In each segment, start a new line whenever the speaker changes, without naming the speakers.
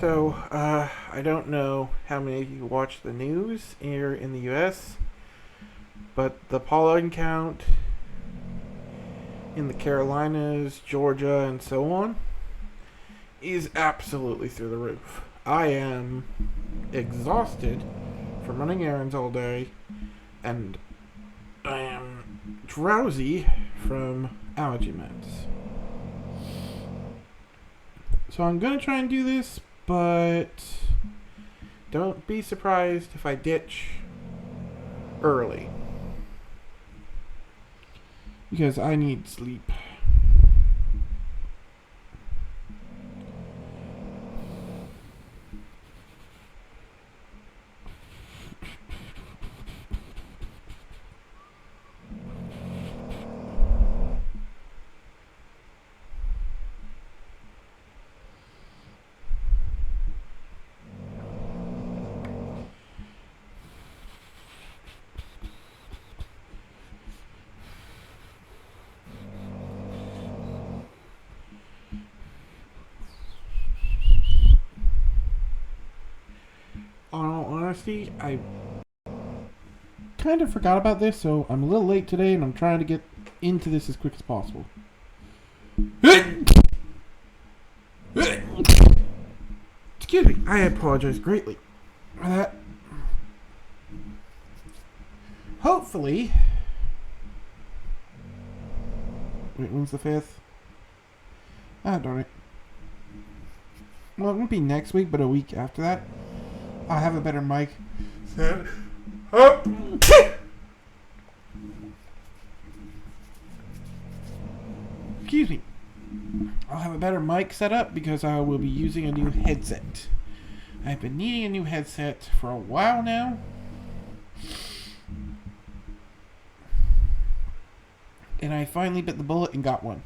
I don't know how many of you watch the news here in the US, but the pollen count in the Carolinas, Georgia, and so on is absolutely through the roof. I am exhausted from running errands all day, and I am drowsy from allergy meds. So I'm gonna try and do this, but don't be surprised if I ditch early. Because I need sleep. In all honesty, I kind of forgot about this, so I'm a little late today, and I'm trying to get into this as quick as possible. Excuse me, I apologize greatly for that. Hopefully. Wait, when's the 5th? Ah, darn it. Well, it won't be next week, but a week after that. I'll have a better mic set up. Excuse me. I'll have a better mic set up because I will be using a new headset. I've been needing a new headset for a while now. And I finally bit the bullet and got one.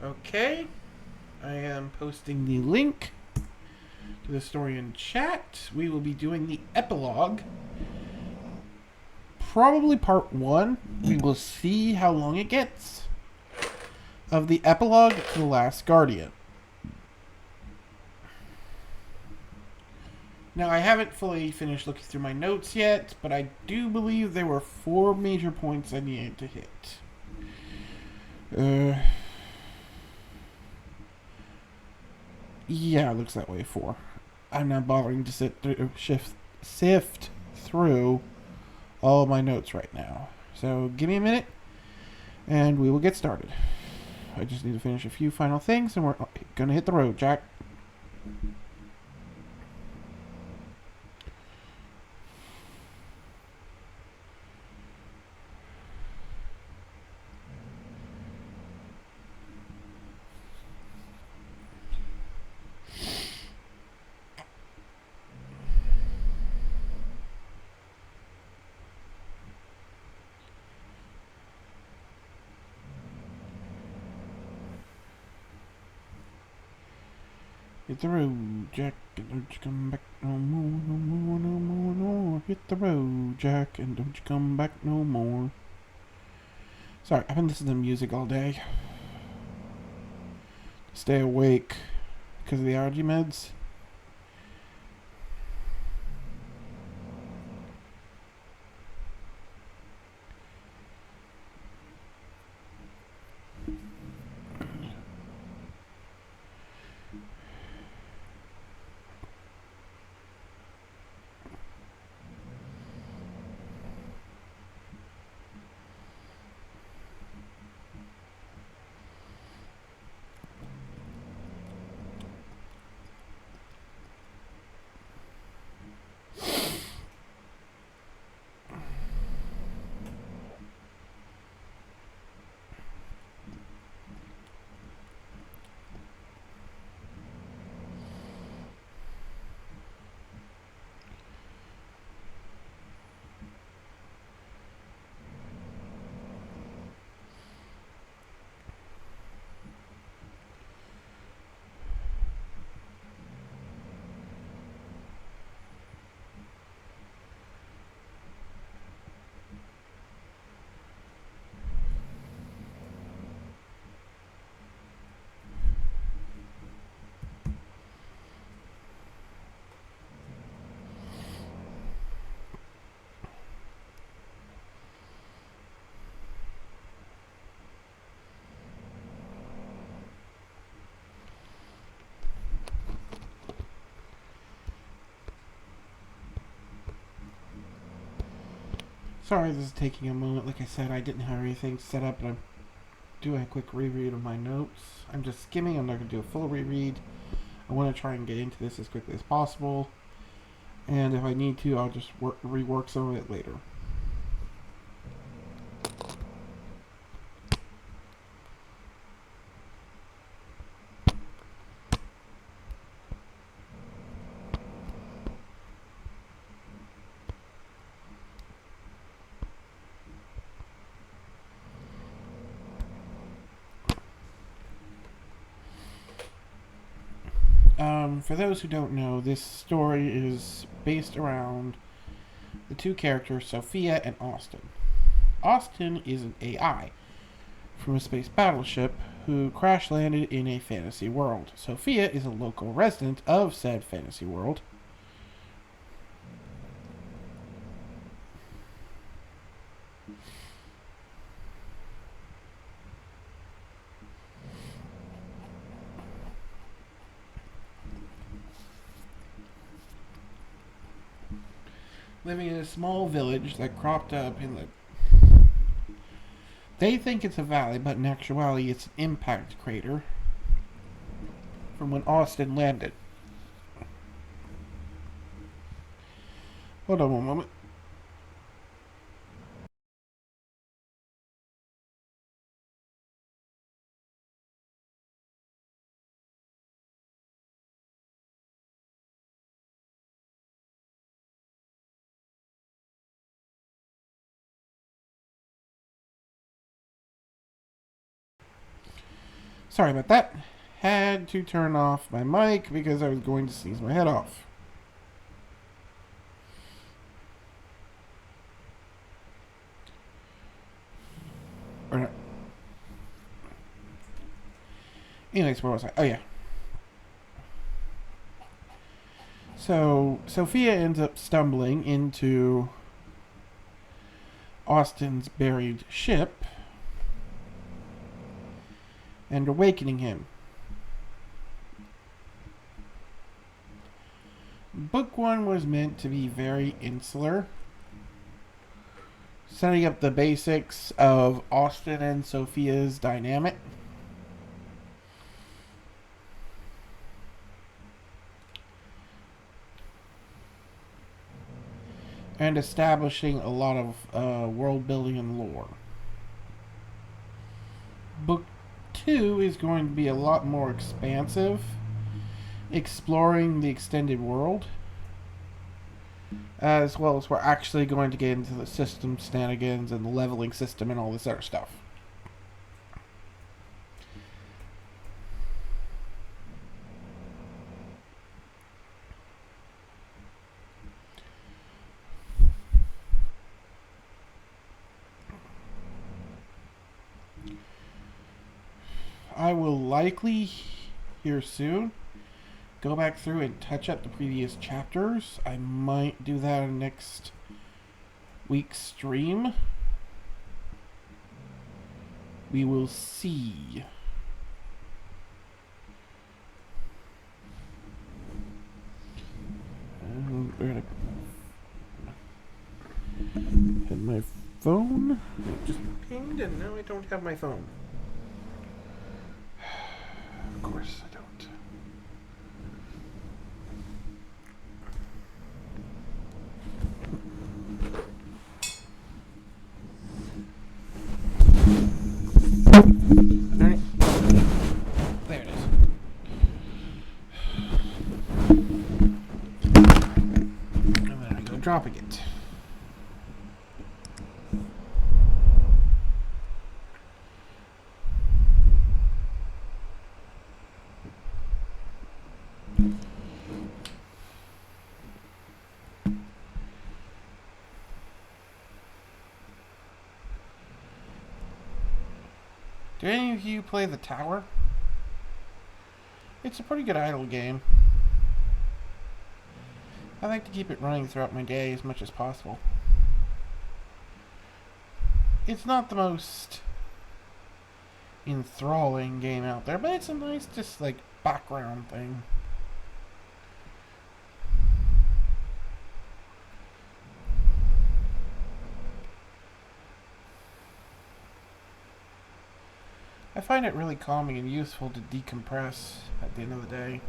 Okay. I am posting the link to the story in chat. We will be doing the epilogue. Probably part 1. We will see how long it gets. Of the epilogue to The Last Guardian. Now, I haven't fully finished looking through my notes yet, but I do believe there were 4 major points I needed to hit. Yeah, it looks that way. 4. I'm not bothering to sift through all my notes right now. So give me a minute, and we will get started. I just need to finish a few final things, and we're gonna hit the road, Jack. Hit the road, Jack, and don't you come back no more, no more, no more, no more. Hit the road, Jack, and don't you come back no more. Sorry, I've been listening to music all day. Stay awake because of the allergy meds. Sorry this is taking a moment. Like I said, I didn't have everything set up, and I'm doing a quick reread of my notes. I'm just skimming. I'm not going to do a full reread. I want to try and get into this as quickly as possible. And if I need to, I'll just rework some of it later. For those who don't know, this story is based around the two characters, Sophia and Austin. Austin is an AI from a space battleship who crash landed in a fantasy world. Sophia is a local resident of said fantasy world. Living in a small village that cropped up in the... They think it's a valley, but in actuality it's an impact crater from when Austin landed. Hold on one moment. Sorry about that. Had to turn off my mic because I was going to sneeze my head off. Or not. Anyways, where was I? Oh, yeah. So, Sophia ends up stumbling into Austin's buried ship and awakening him. Book 1 was meant to be very insular, setting up the basics of Austin and Sophia's dynamic. And establishing a lot of world building and lore. Book 2 is going to be a lot more expansive, exploring the extended world, as well as we're actually going to get into the system shenanigans and the leveling system and all this other stuff. I will likely, here soon, go back through and touch up the previous chapters. I might do that in next week's stream. We will see. And had my phone. It just pinged and now I don't have my phone. Of course I don't. Alright. There it is. And then I go dropping it. Do any of you play The Tower? It's a pretty good idle game. I like to keep it running throughout my day as much as possible. It's not the most enthralling game out there, but it's a nice, just like, background thing. I find it really calming and useful to decompress at the end of the day.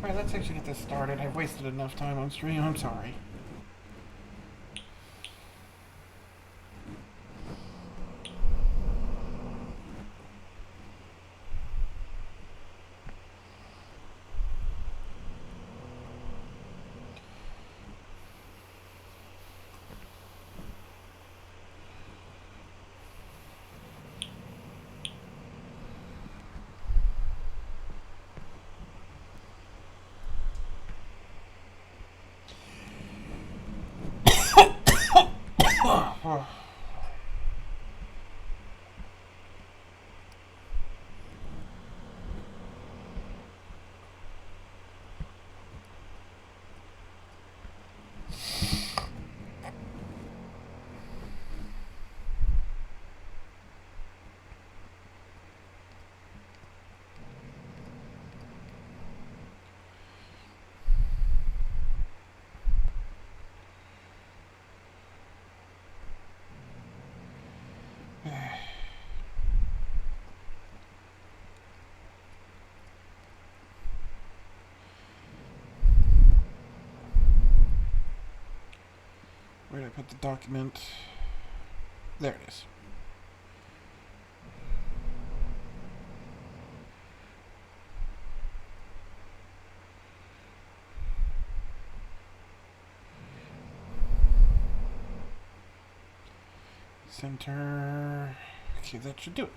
Alright, let's actually get this started. I've wasted enough time on stream. I'm sorry. Where did I put the document? There it is. Center. Okay, that should do it.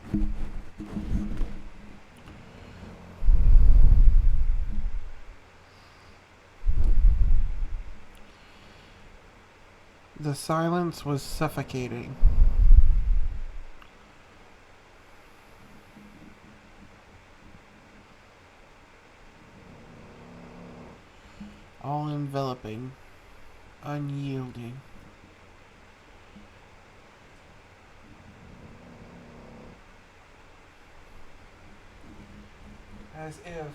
The silence was suffocating. All enveloping, unyielding. As if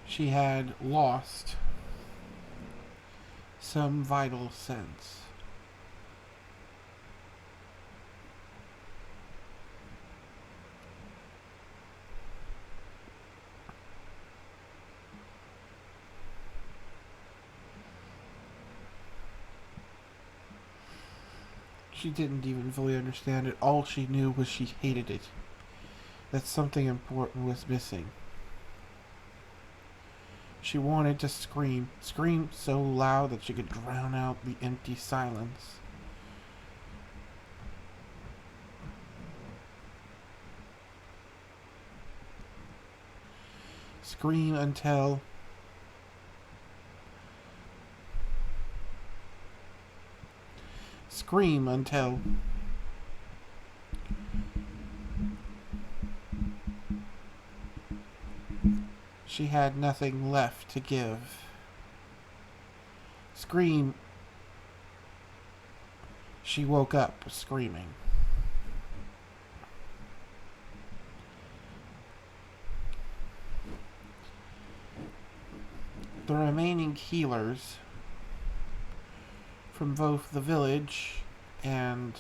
she had lost some vital sense. She didn't even fully understand it. All she knew was she hated it. That something important was missing. She wanted to scream. Scream so loud that she could drown out the empty silence. Scream until scream until she had nothing left to give. Scream. She woke up screaming. The remaining healers from both the village and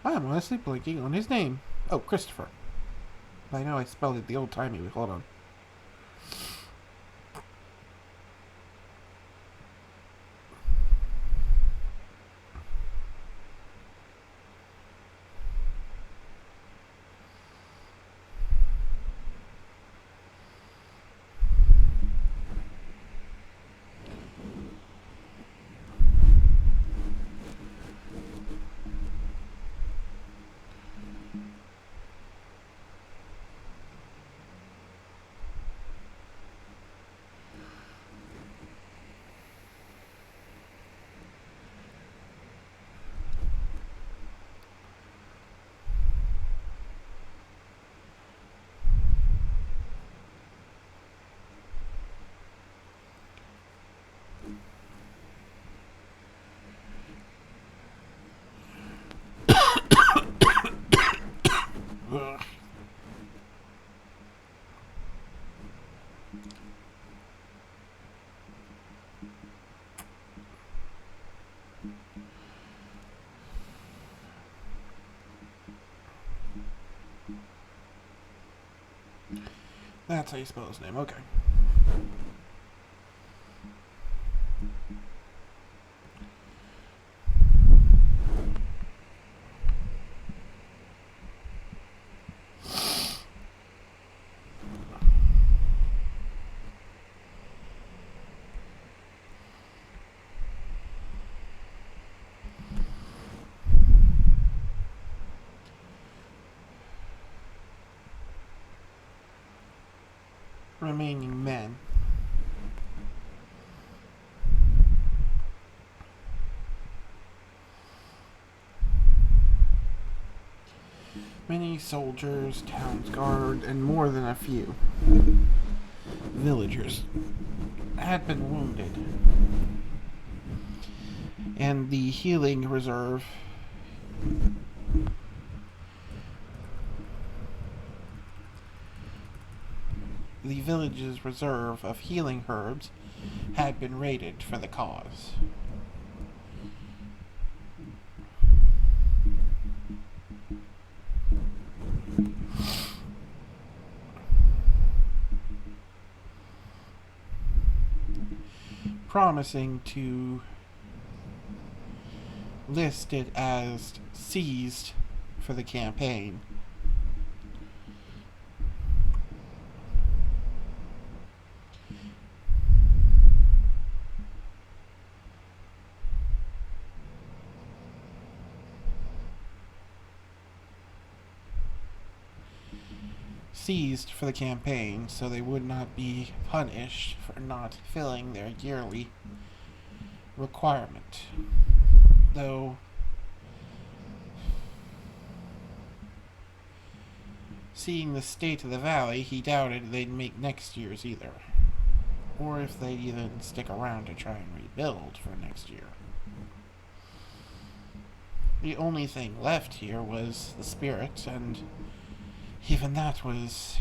I am honestly blanking on his name. Oh, Christopher. I know I spelled it the old-timey way. Hold on. Ugh. That's how you spell his name. Okay. Remaining men. Many soldiers, town's guard, and more than a few villagers had been wounded. And the healing reserve the village's reserve of healing herbs had been raided for the cause. Promising to list it as seized for the campaign. Seized for the campaign so they would not be punished for not filling their yearly requirement. Though seeing the state of the valley, he doubted they'd make next year's either, or if they'd even stick around to try and rebuild for next year. The only thing left here was the spirit, and even that was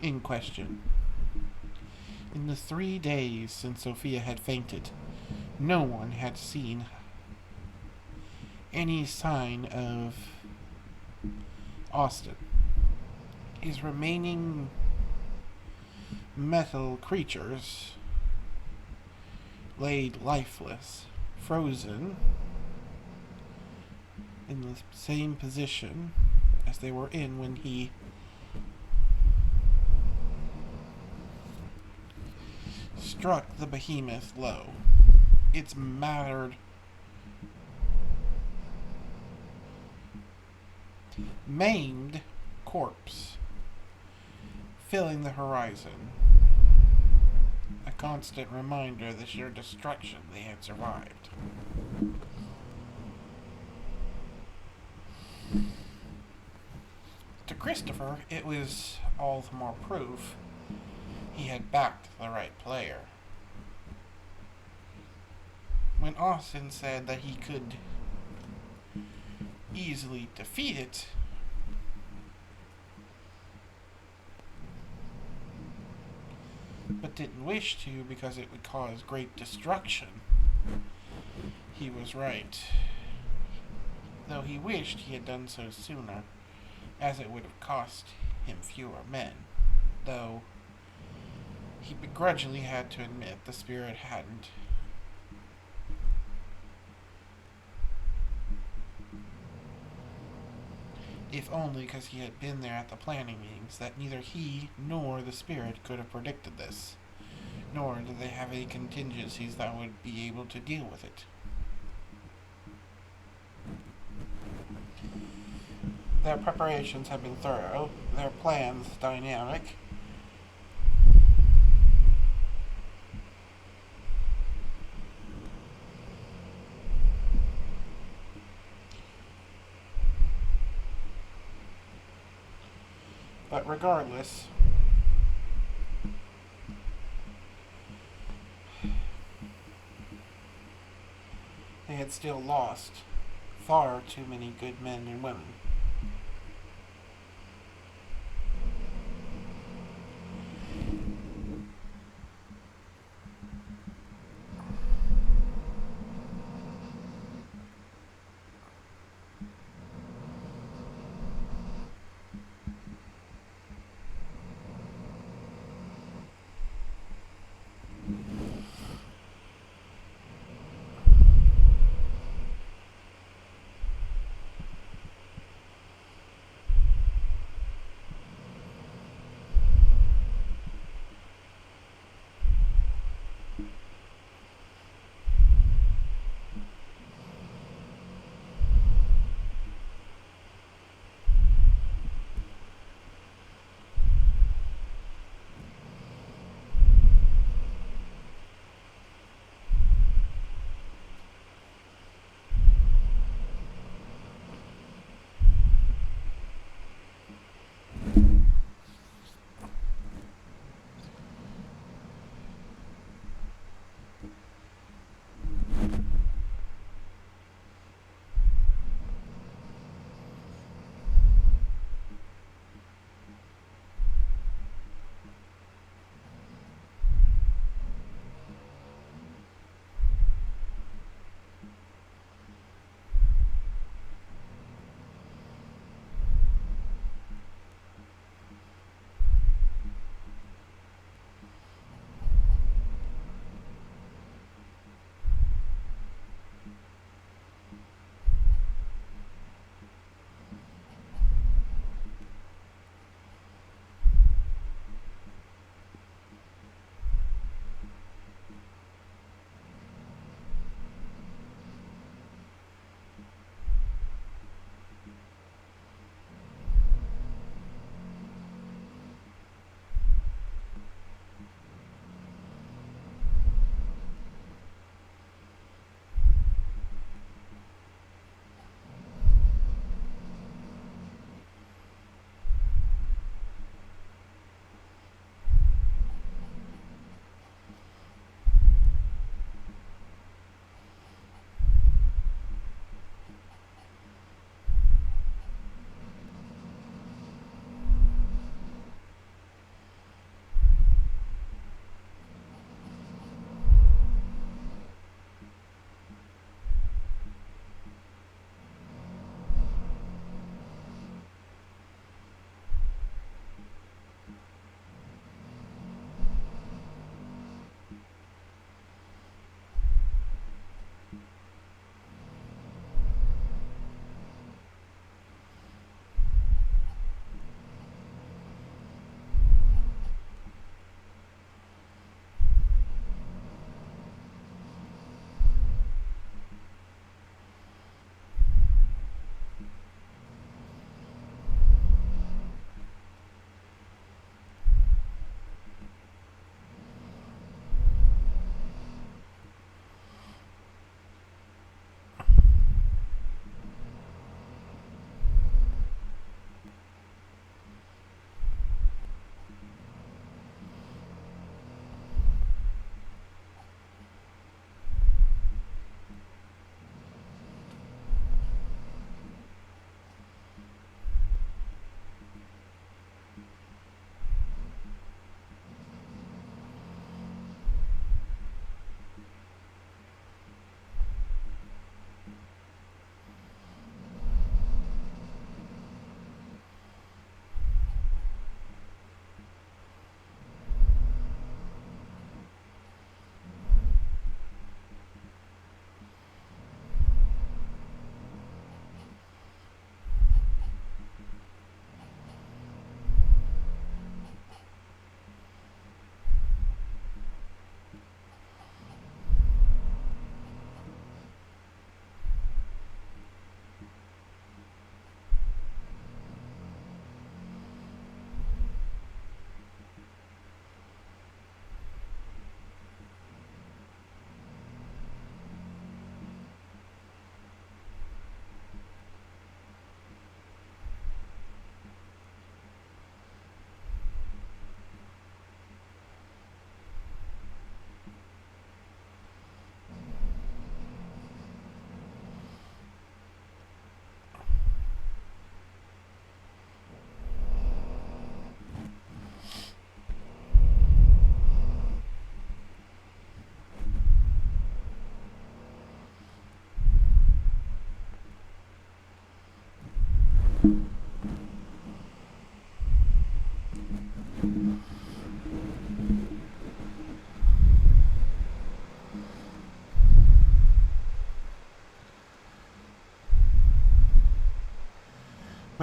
in question. In the 3 days since Sophia had fainted, no one had seen any sign of Austin. His remaining metal creatures laid lifeless, frozen, in the same position as they were in when he struck the behemoth low. Its mattered maimed corpse filling the horizon. A constant reminder of the sheer destruction they had survived. To Christopher, it was all the more proof he had backed the right player. When Austin said that he could easily defeat it, but didn't wish to because it would cause great destruction, he was right. Though he wished he had done so sooner, as it would have cost him fewer men. Though he begrudgingly had to admit the spirit hadn't. If only because he had been there at the planning meetings, that neither he nor the spirit could have predicted this, nor did they have any contingencies that would be able to deal with it. Their preparations had been thorough, their plans dynamic. But regardless, they had still lost far too many good men and women.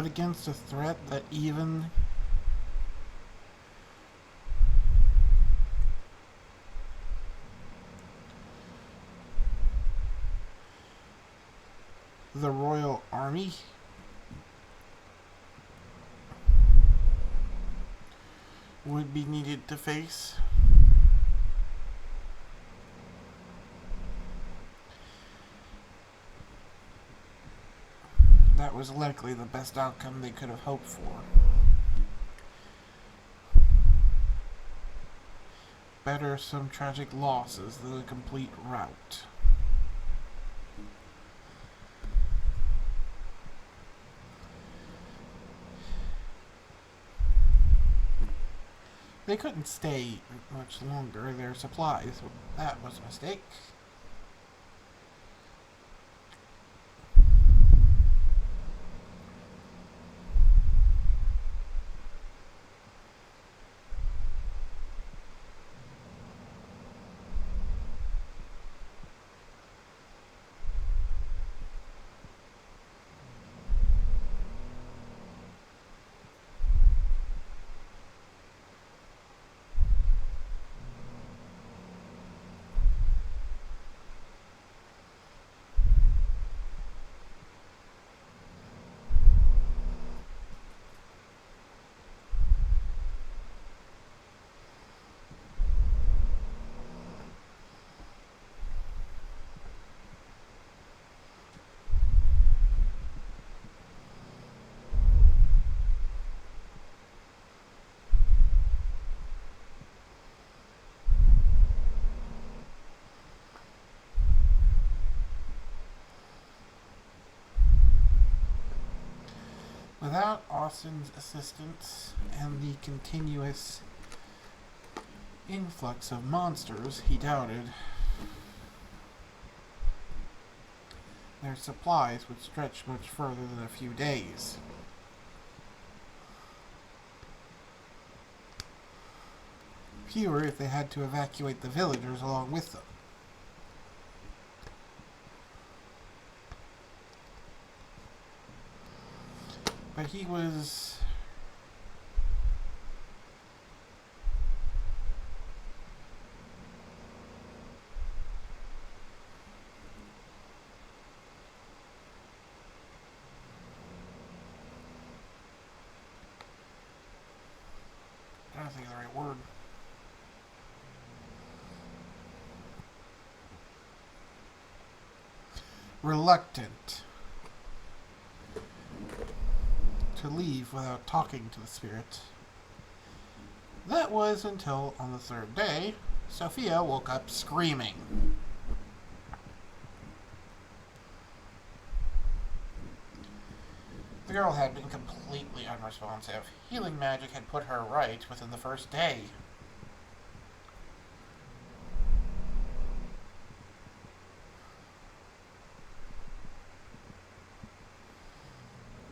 But against a threat that even the Royal Army would be needed to face. That was likely the best outcome they could have hoped for. Better some tragic losses than a complete rout. They couldn't stay much longer. Their supplies, that was a mistake. Without Austin's assistance and the continuous influx of monsters, he doubted their supplies would stretch much further than a few days. Fewer if they had to evacuate the villagers along with them. But he was I don't think of the right word. Reluctant to leave without talking to the spirit. That was until on the third day, Sophia woke up screaming. The girl had been completely unresponsive. Healing magic had put her right within the first day.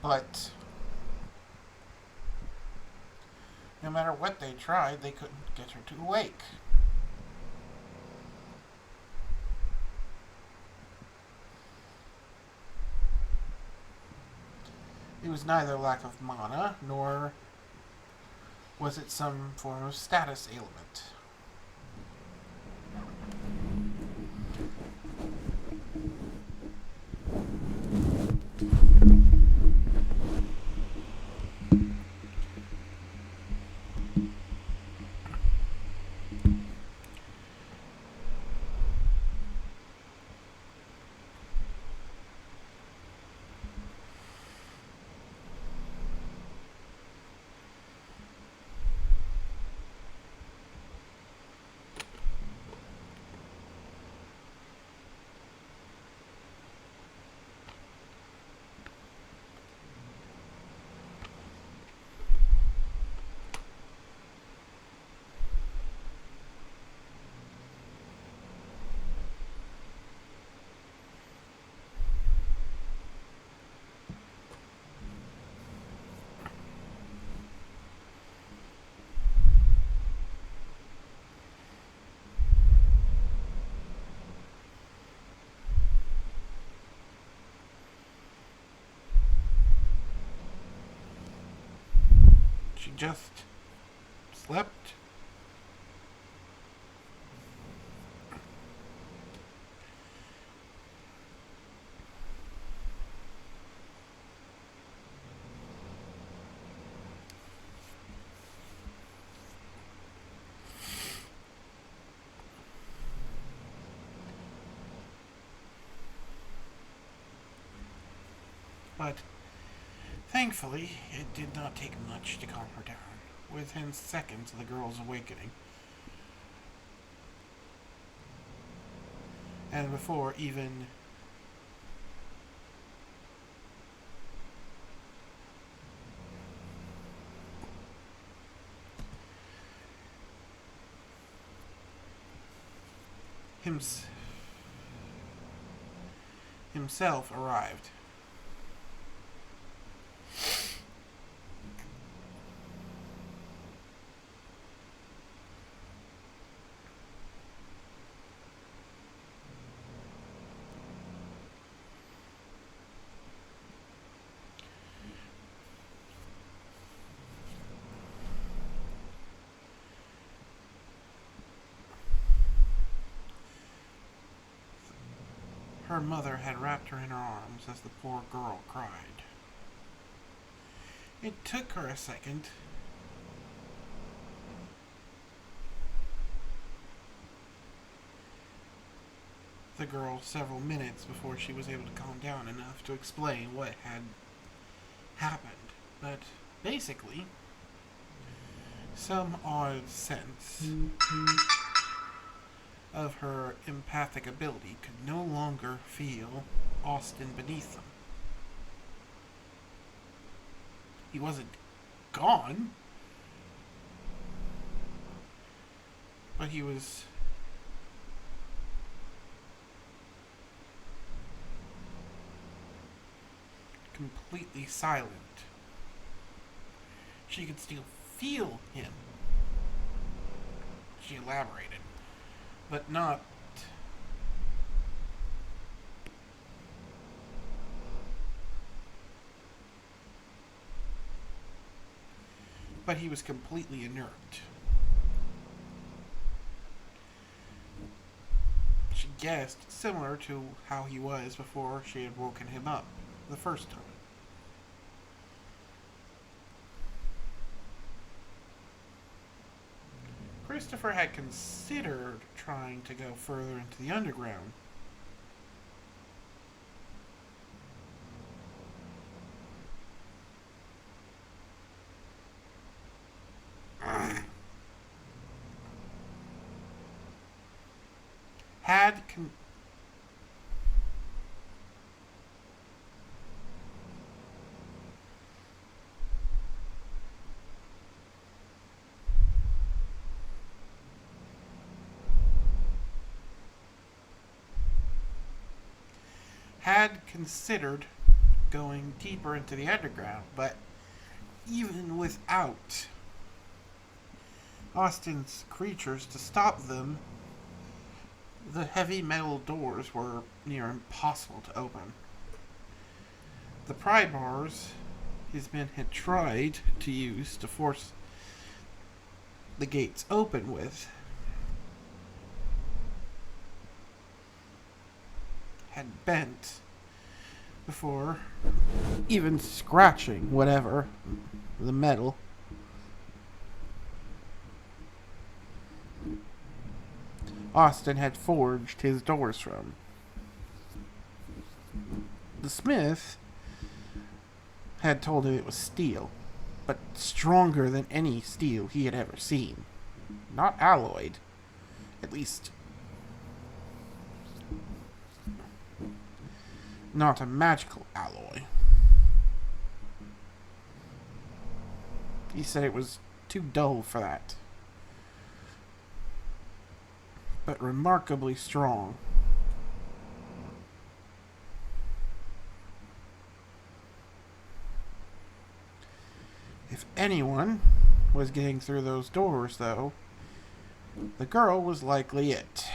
But no matter what they tried, they couldn't get her to awake. It was neither lack of mana, nor was it some form of status ailment. just slept. But thankfully, it did not take much to calm her down. Within seconds of the girl's awakening, and before even himself arrived. Her mother had wrapped her in her arms as the poor girl cried. It took her a second. The girl several minutes before she was able to calm down enough to explain what had happened. But basically, some odd sense of her empathic ability could no longer feel Austin beneath them. He wasn't gone, but he was completely silent. She could still feel him. She elaborated, but not but he was completely inert. She guessed similar to how he was before she had woken him up the first time. Christopher had considered trying to go further into the underground. Had considered going deeper into the underground, but even without Austin's creatures to stop them, the heavy metal doors were near impossible to open. The pry bars his men had tried to use to force the gates open with had bent before even scratching whatever the metal. Austin had forged his doors from. The smith had told him it was steel, but stronger than any steel he had ever seen. Not alloyed, at least not a magical alloy. He said it was too dull for that, but remarkably strong. If anyone was getting through those doors, though, the girl was likely it.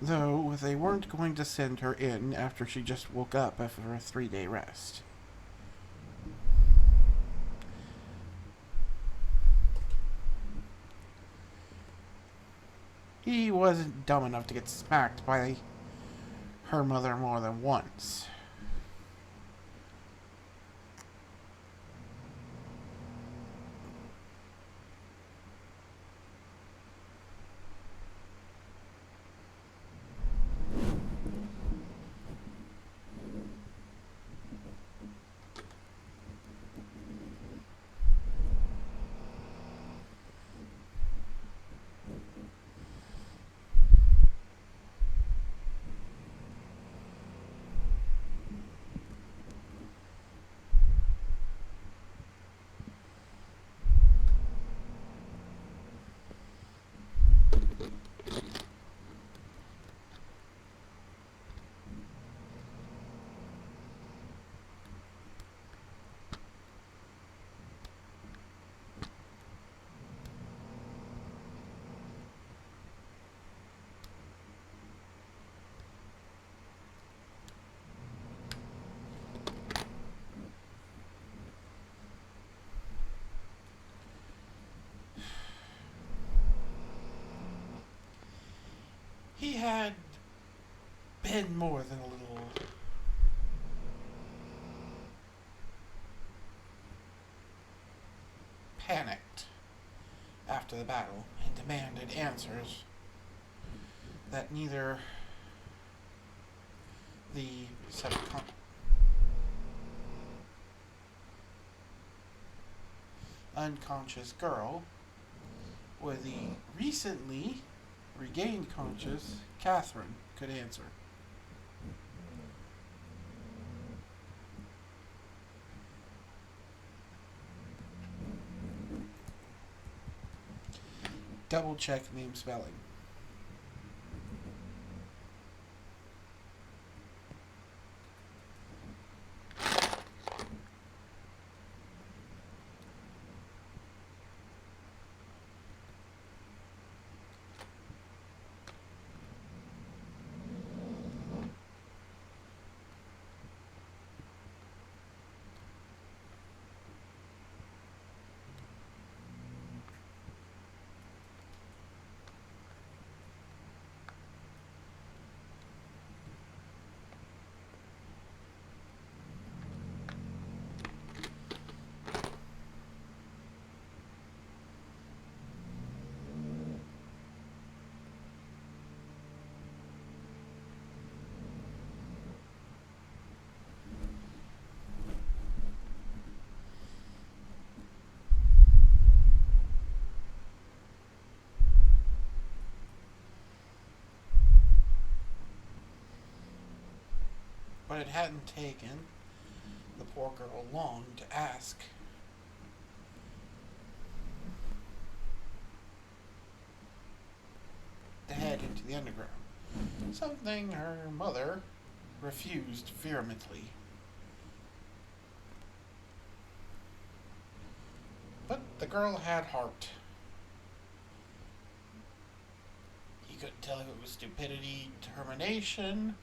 Though they weren't going to send her in after she just woke up after a 3-day rest. he wasn't dumb enough to get smacked by her mother more than once. He had been more than a little panicked after the battle and demanded answers that neither the unconscious girl or the recently regained conscious Catherine could answer. Double check name spelling. But it hadn't taken the poor girl long to ask. To head into the underground, something her mother refused vehemently. But the girl had heart. He couldn't tell if it was stupidity, determination,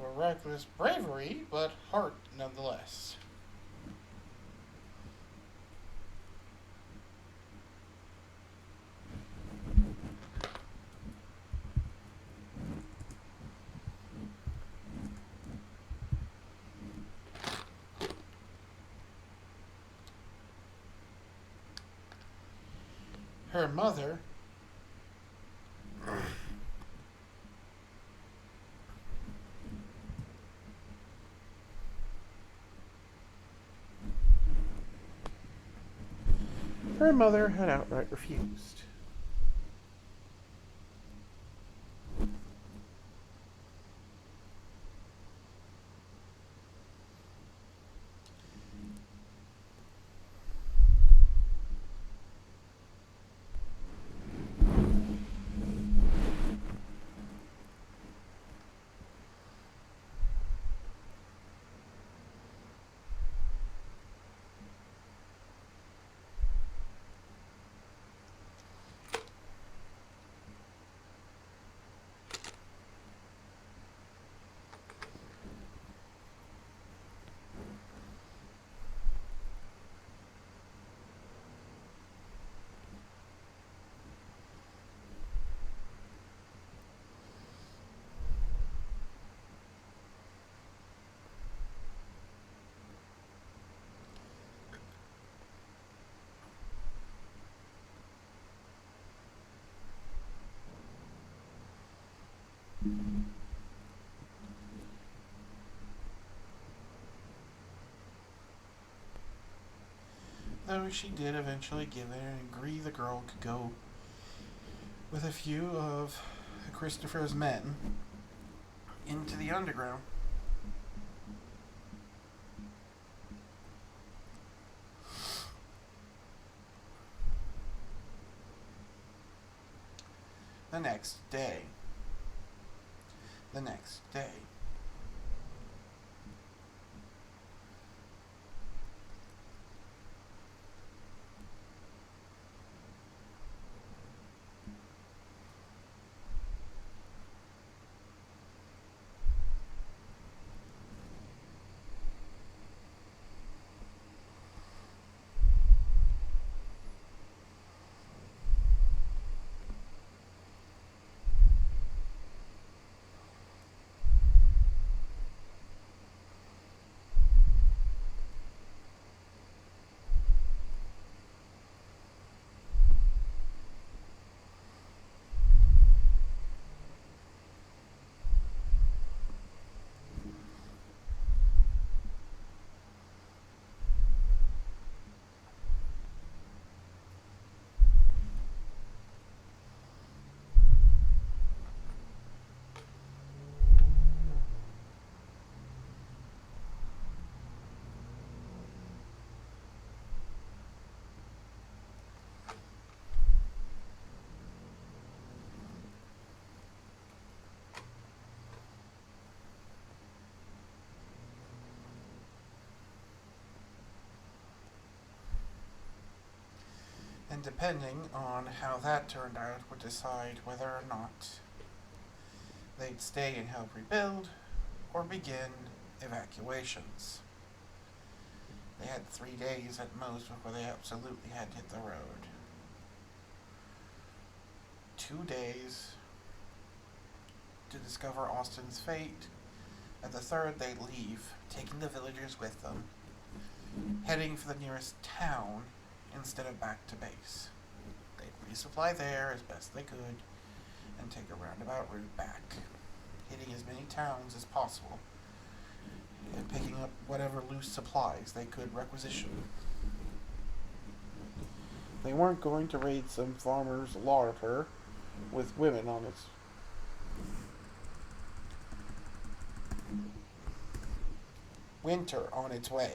or reckless bravery, but heart nonetheless. Her mother had outright refused. Though she did eventually give in and agree the girl could go with a few of Christopher's men into the underground. The next day. The next day. And depending on how that turned out would decide whether or not they'd stay and help rebuild or begin evacuations. They had 3 days at most before they absolutely had to hit the road. 2 days to discover Austin's fate. At the third, they'd leave, taking the villagers with them, heading for the nearest town instead of back to base. They'd resupply there as best they could and take a roundabout route back, hitting as many towns as possible and picking up whatever loose supplies they could requisition. They weren't going to raid some farmer's larder with women on its winter on its way.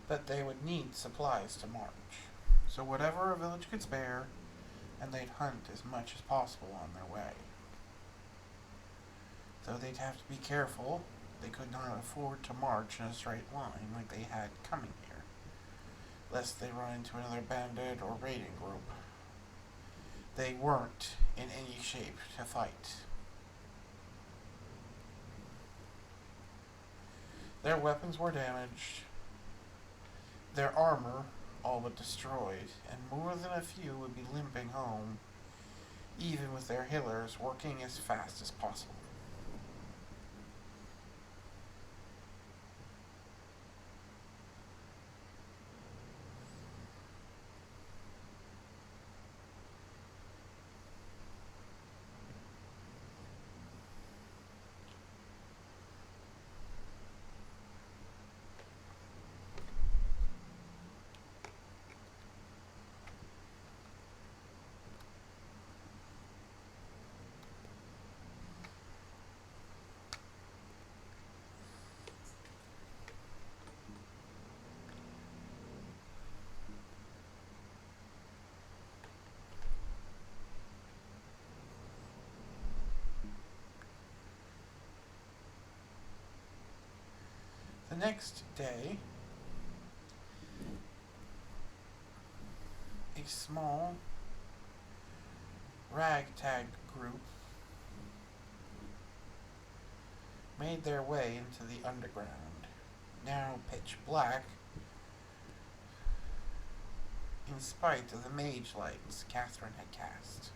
But they would need supplies to march. So whatever a village could spare, and they'd hunt as much as possible on their way. Though they'd have to be careful, they could not afford to march in a straight line like they had coming here, lest they run into another bandit or raiding group. They weren't in any shape to fight. Their weapons were damaged, their armor all but destroyed, and more than a few would be limping home, even with their healers working as fast as possible. The next day, a small ragtag group made their way into the underground, now pitch black, in spite of the mage lights Catherine had cast.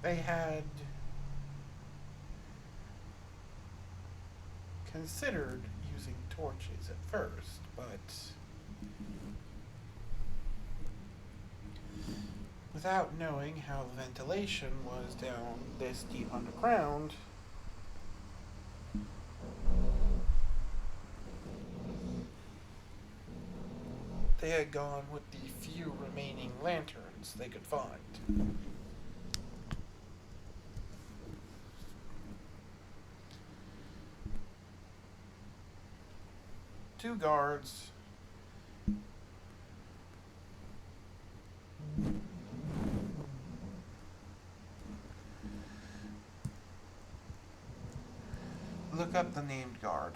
They had considered using torches at first, but without knowing how the ventilation was down this deep underground, they had gone with the few remaining lanterns they could find. 2 guards look up the named guard.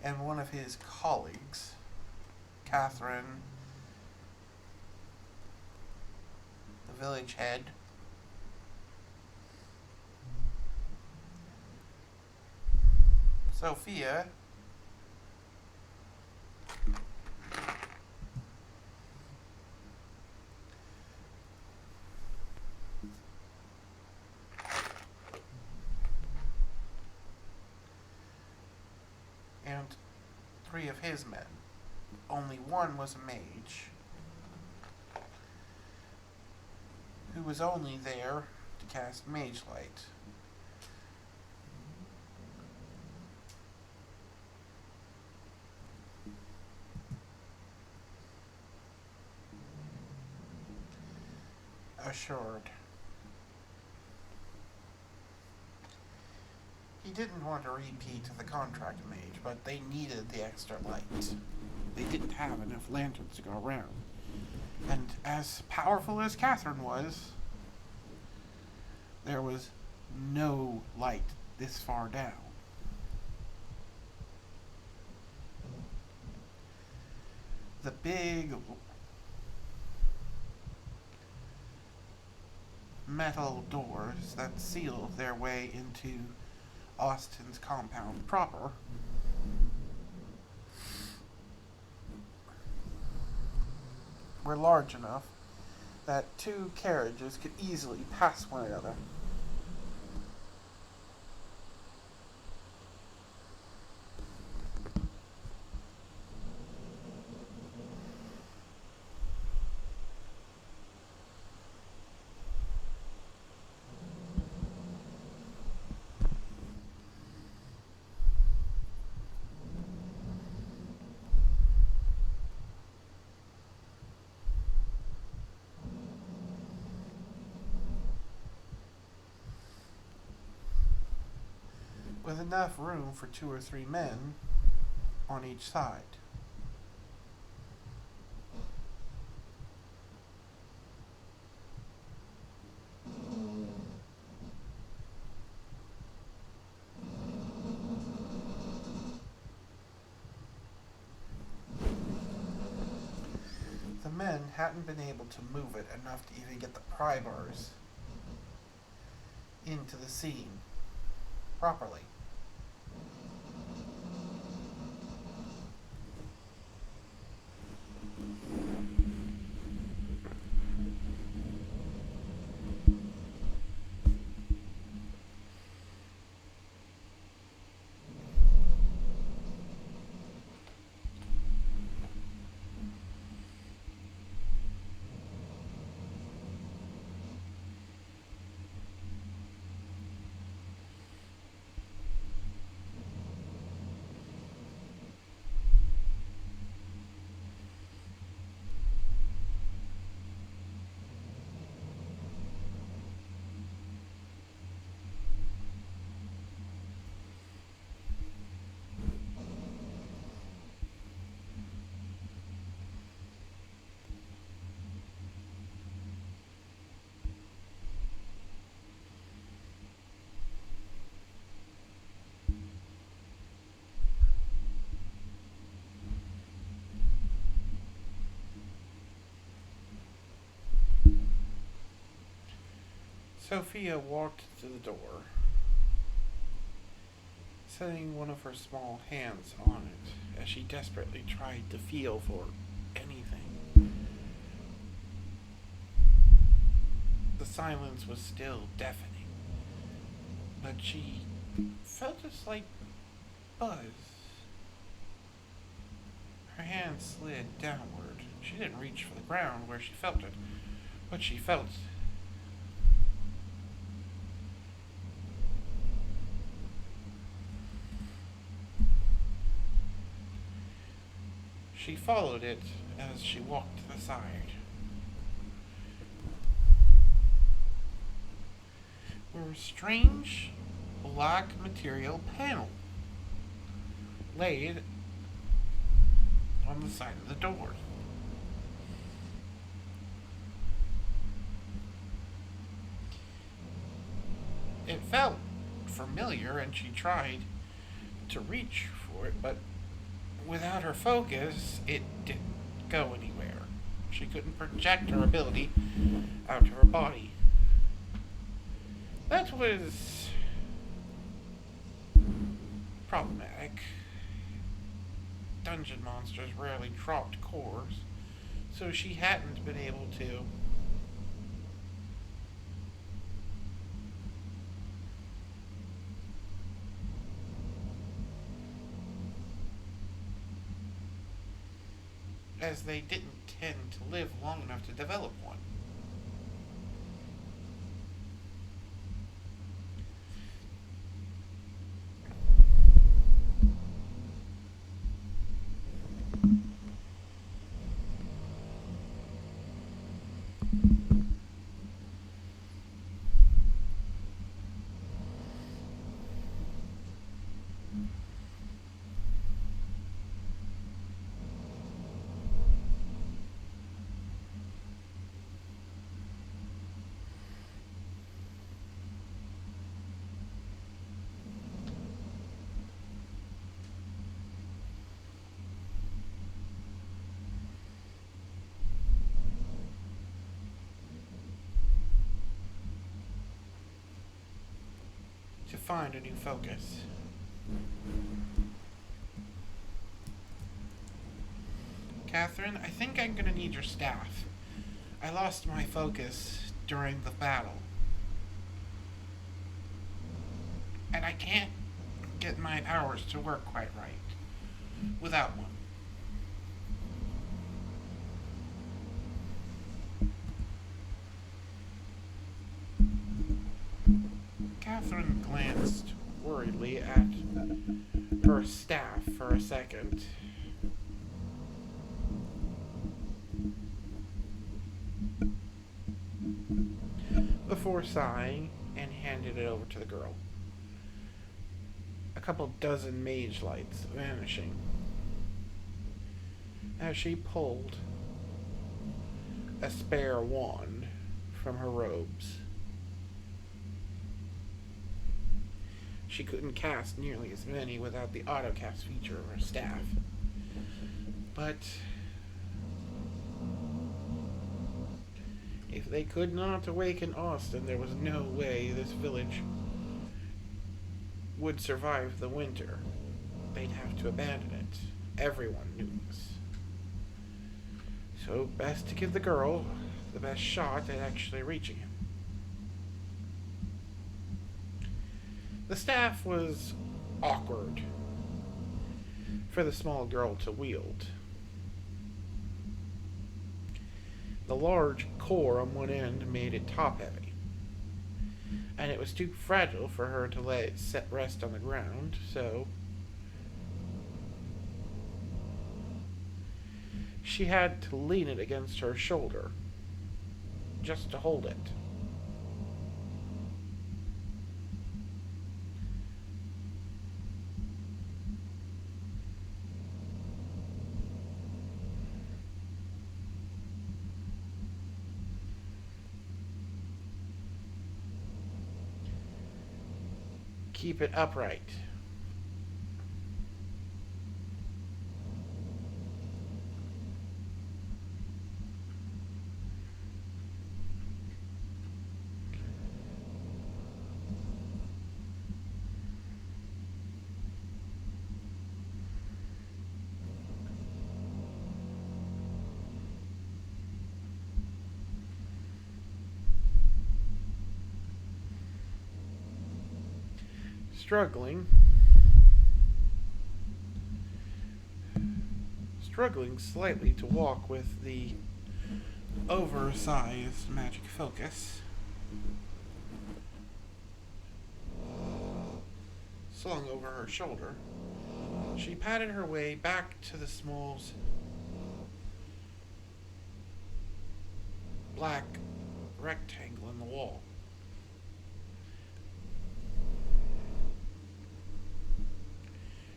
And one of his colleagues, Catherine, the village head, Sophia, and 3 of his men. Only one was a mage, who was only there to cast mage light. Assured. He didn't want to repeat to the contract mage, but they needed the extra light. They didn't have enough lanterns to go around. And as powerful as Catherine was, there was no light this far down. The big metal doors that seal their way into Austin's compound proper were large enough that 2 carriages could easily pass one another. enough room for 2 or 3 men on each side. The men hadn't been able to move it enough to even get the pry bars into the seam properly. Sophia walked to the door, setting one of her small hands on it as she desperately tried to feel for anything. The silence was still deafening, but she felt a slight buzz. Her hand slid downward. She didn't reach for the ground where she felt it, but she felt She followed it as she walked to the side, where a strange black material panel laid on the side of the door. It felt familiar, and she tried to reach for it, but without her focus, it didn't go anywhere. She couldn't project her ability out of her body. That was problematic. Dungeon monsters rarely dropped cores, so she hadn't been able to. As they didn't tend to live long enough to develop one. To find a new focus. Catherine, I think I'm gonna need your staff. I lost my focus during the battle. And I can't get my powers to work quite right without one. Catherine glanced worriedly at her staff for a second. Before sighing and handed it over to the girl. A couple dozen mage lights vanishing as she pulled a spare wand from her robes. She couldn't cast nearly as many without the autocast feature of her staff. But if they could not awaken Austin, there was no way this village would survive the winter. They'd have to abandon it. Everyone knew this. So best to give the girl the best shot at actually reaching him. The staff was awkward for the small girl to wield. The large core on one end made it top-heavy, and it was too fragile for her to let it rest on the ground, so she had to lean it against her shoulder just to hold it. Keep it upright. Struggling slightly to walk with the oversized magic focus slung over her shoulder, she patted her way back to the small black rectangle in the wall.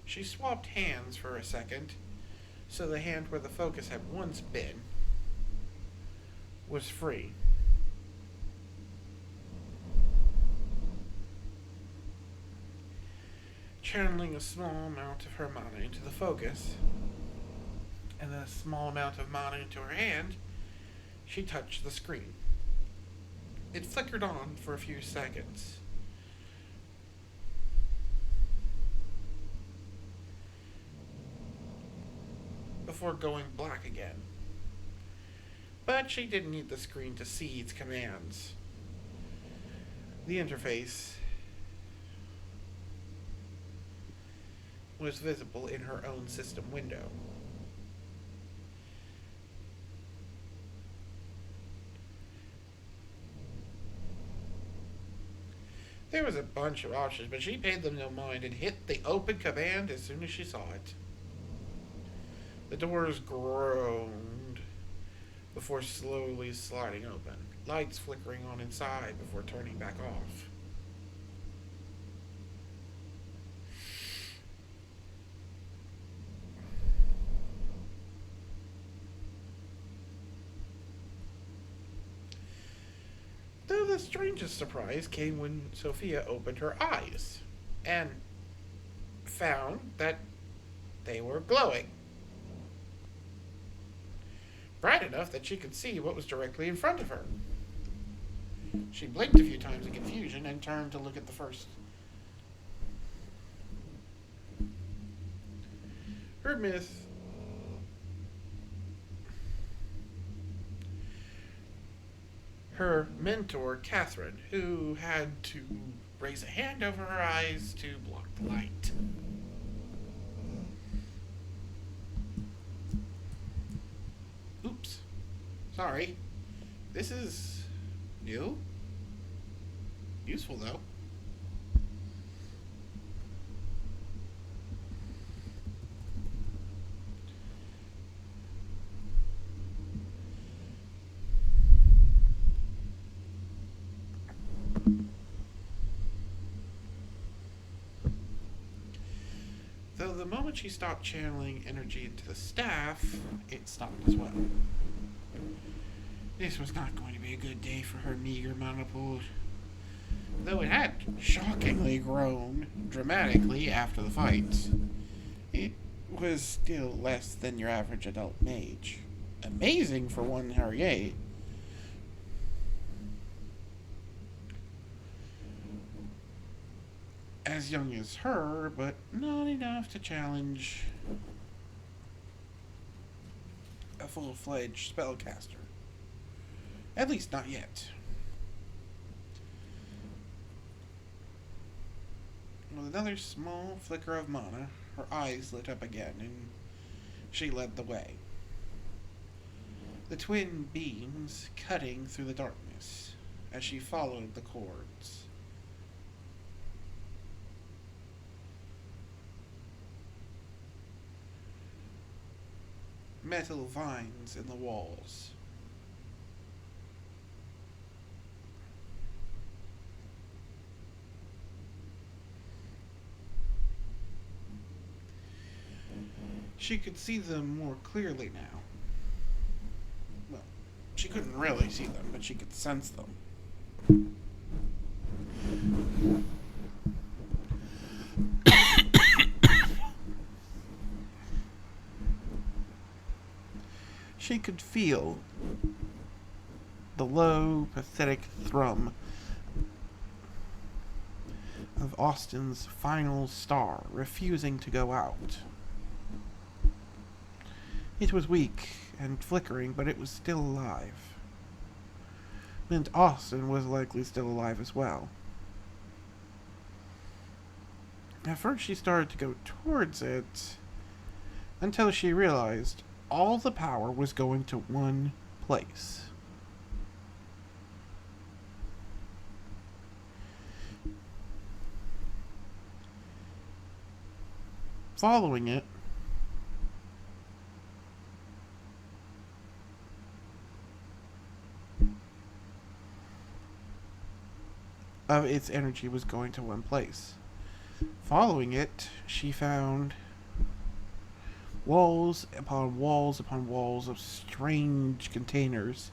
She swapped hands for a second, so the hand where the focus had once been was free. Channeling a small amount of her mana into the focus, and then a small amount of mana into her hand, she touched the screen. It flickered on for a few seconds. Before going black again. But she didn't need the screen to see its commands. The interface was visible in her own system window. There was a bunch of options, but she paid them no mind and hit the open command as soon as she saw it. The doors groaned before slowly sliding open, lights flickering on inside before turning back off. Though the strangest surprise came when Sophia opened her eyes and found that they were glowing. Bright enough that she could see what was directly in front of her. She blinked a few times in confusion and turned to look at the first. Her mentor, Catherine, who had to raise a hand over her eyes to block the light. Oops. Sorry. This is new. Useful, though. moment she stopped channeling energy into the staff, it stopped as well. This was not going to be a good day for her meager maniples, though it had shockingly grown dramatically after the fight. It was still less than your average adult mage. Amazing for one her age. As young as her, but not enough to challenge a full-fledged spellcaster. At least not yet. With another small flicker of mana, her eyes lit up again, and she led the way. The twin beams cutting through the darkness as she followed the cords. Metal vines in the walls. She could see them more clearly now. Well, she couldn't really see them, but she could sense them. She could feel the low, pathetic thrum of Austin's final star refusing to go out. It was weak and flickering, but it was still alive. Meant Austin was likely still alive as well. At first she started to go towards it, until she realized all the power was going to one place. Following it, of its energy was going to one place. Following it, she found walls upon walls upon walls of strange containers.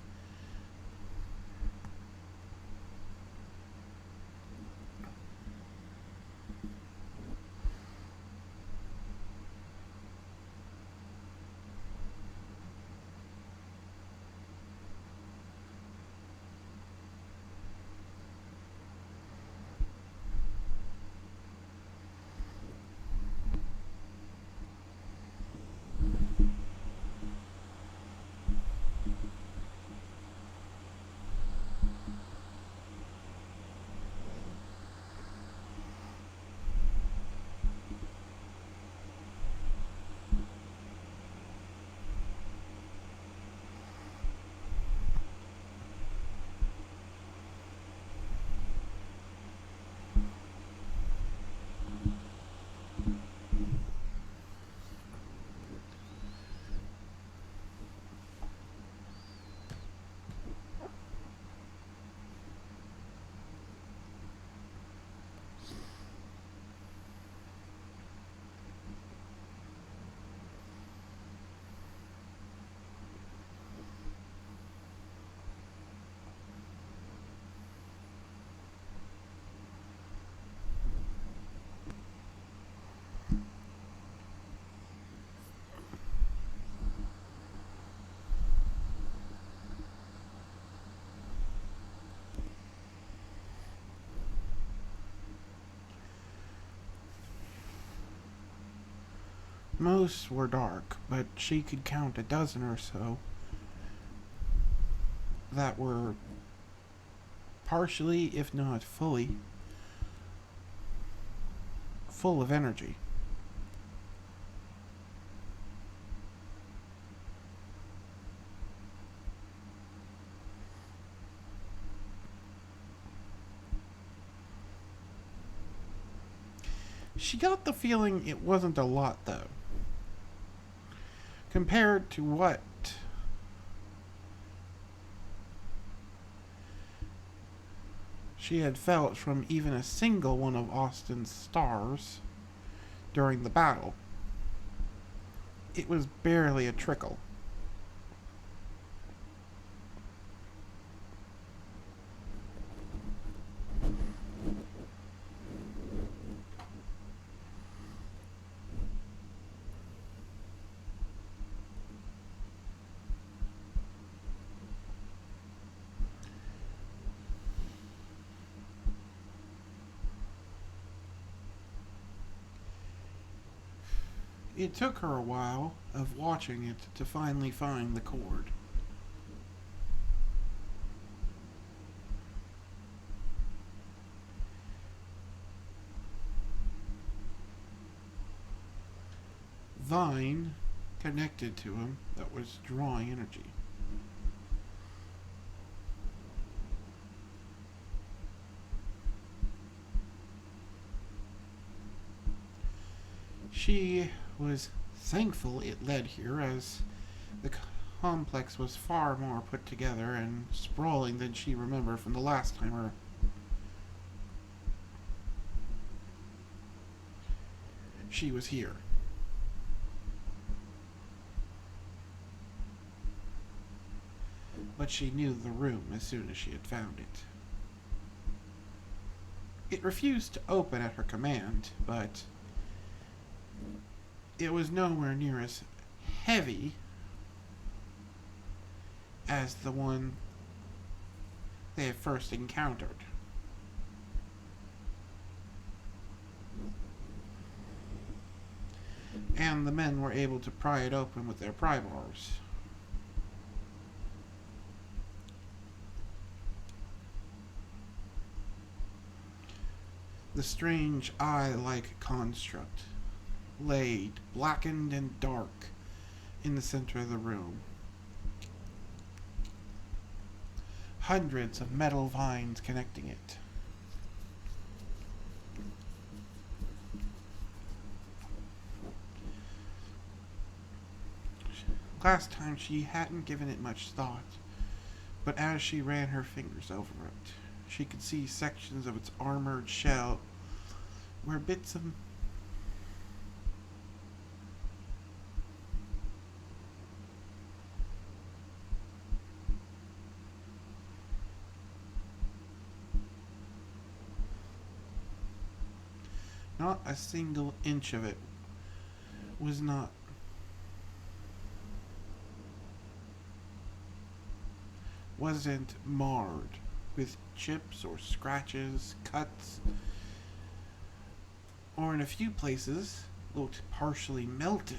Most were dark, but she could count a dozen or so that were partially, if not fully, full of energy. She got the feeling it wasn't a lot, though, compared to what she had felt from even a single one of Austin's stars during the battle. It was barely a trickle. It took her a while of watching it to finally find the cord. Vine connected to him that was drawing energy. She was thankful it led here, as the complex was far more put together and sprawling than she remembered from the last time she was here. But she knew the room as soon as she had found it. It refused to open at her command, but it was nowhere near as heavy as the one they had first encountered. And the men were able to pry it open with their pry bars. The strange eye-like construct laid, blackened and dark, in the center of the room. Hundreds of metal vines connecting it. Last time she hadn't given it much thought, but as she ran her fingers over it, she could see sections of its armored shell where bits of not a single inch of it was not wasn't marred with chips or scratches, cuts, or in a few places looked partially melted.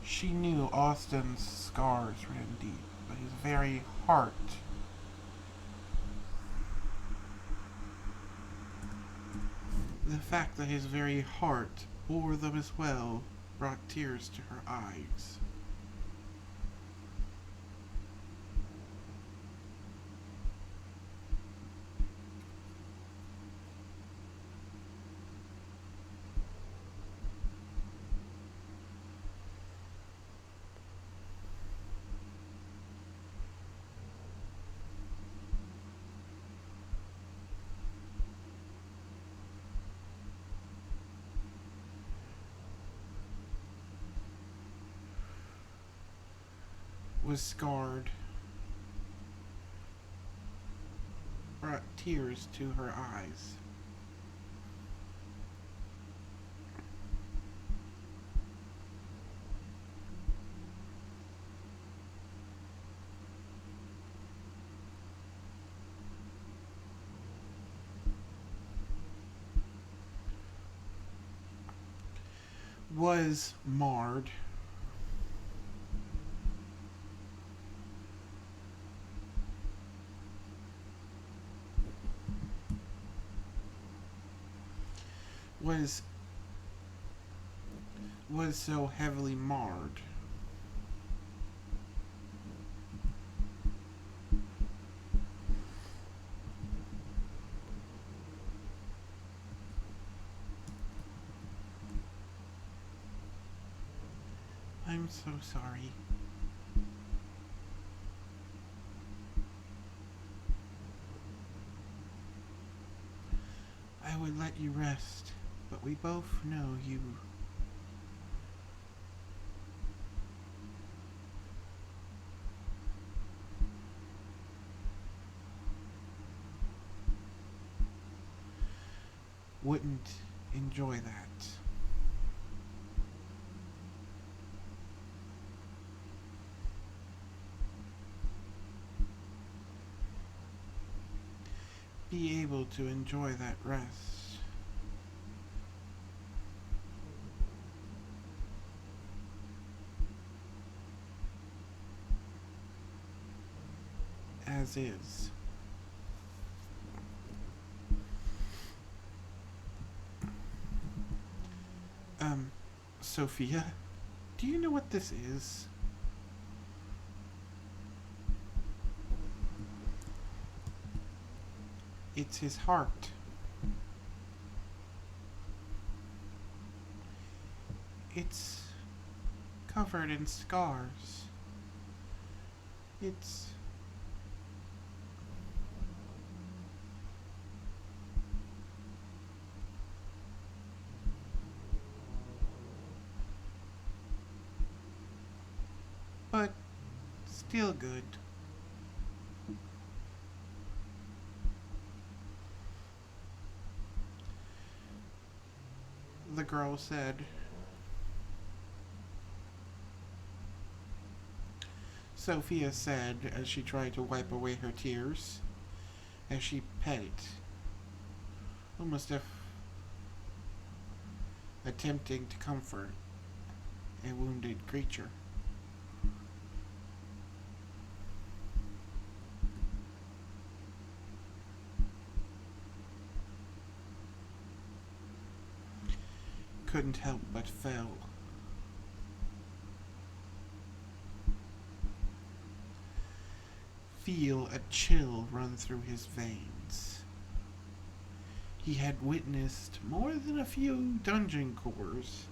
She knew Austin's scars ran deep, but his very heart the fact that his very heart bore them as well brought tears to her eyes. Was scarred, brought tears to her eyes. Was marred. Was so heavily marred. I'm so sorry. I would let you rest, but we both know you wouldn't enjoy that. Be able to enjoy that rest. As is. Sophia, do you know what this is? It's his heart. It's covered in scars. It's but still good. The girl said. Sophia said as she tried to wipe away her tears, as she pet it, almost if attempting to comfort a wounded creature. Couldn't help but fell. Feel a chill run through his veins. He had witnessed more than a few dungeon cores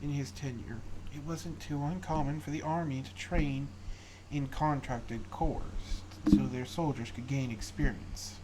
in his tenure. It wasn't too uncommon for the army to train in contracted corps so their soldiers could gain experience.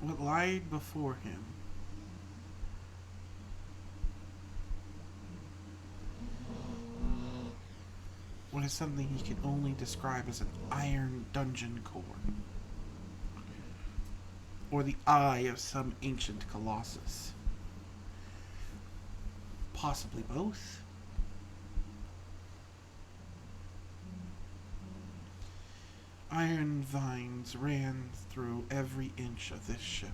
What lied before him was something he could only describe as an iron dungeon core, or the eye of some ancient colossus. Possibly both. Iron vines ran through every inch of this ship.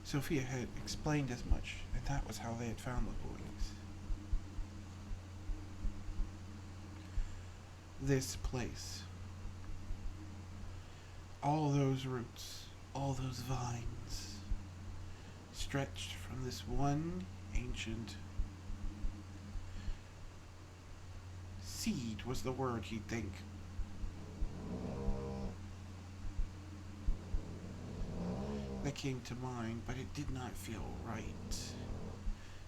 Sophia had explained as much, and that was how they had found the boys. This place. All those roots, all those vines, stretched from this one ancient seed was the word he'd think. That came to mind, but it did not feel right.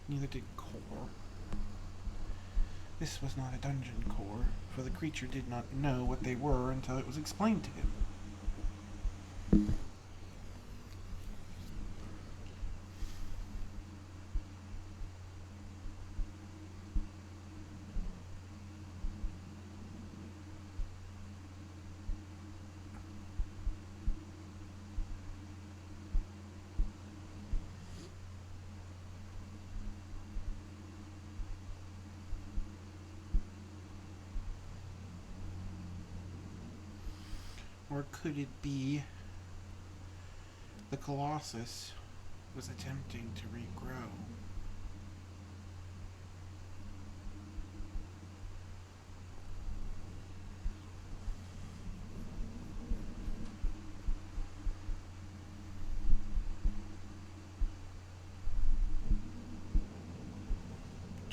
Neither did core. This was not a dungeon core, for the creature did not know what they were until it was explained to him. Or could it be the Colossus was attempting to regrow?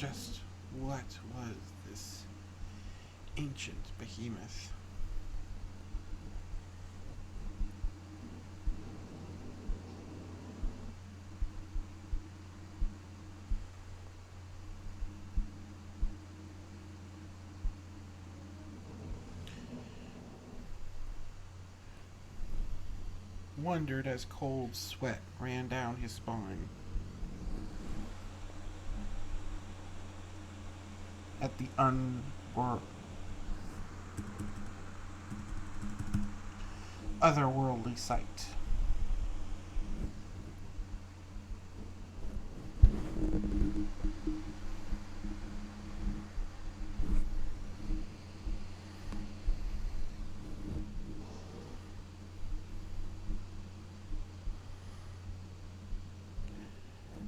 Just what was this ancient behemoth? Wondered as cold sweat ran down his spine. At the otherworldly sight.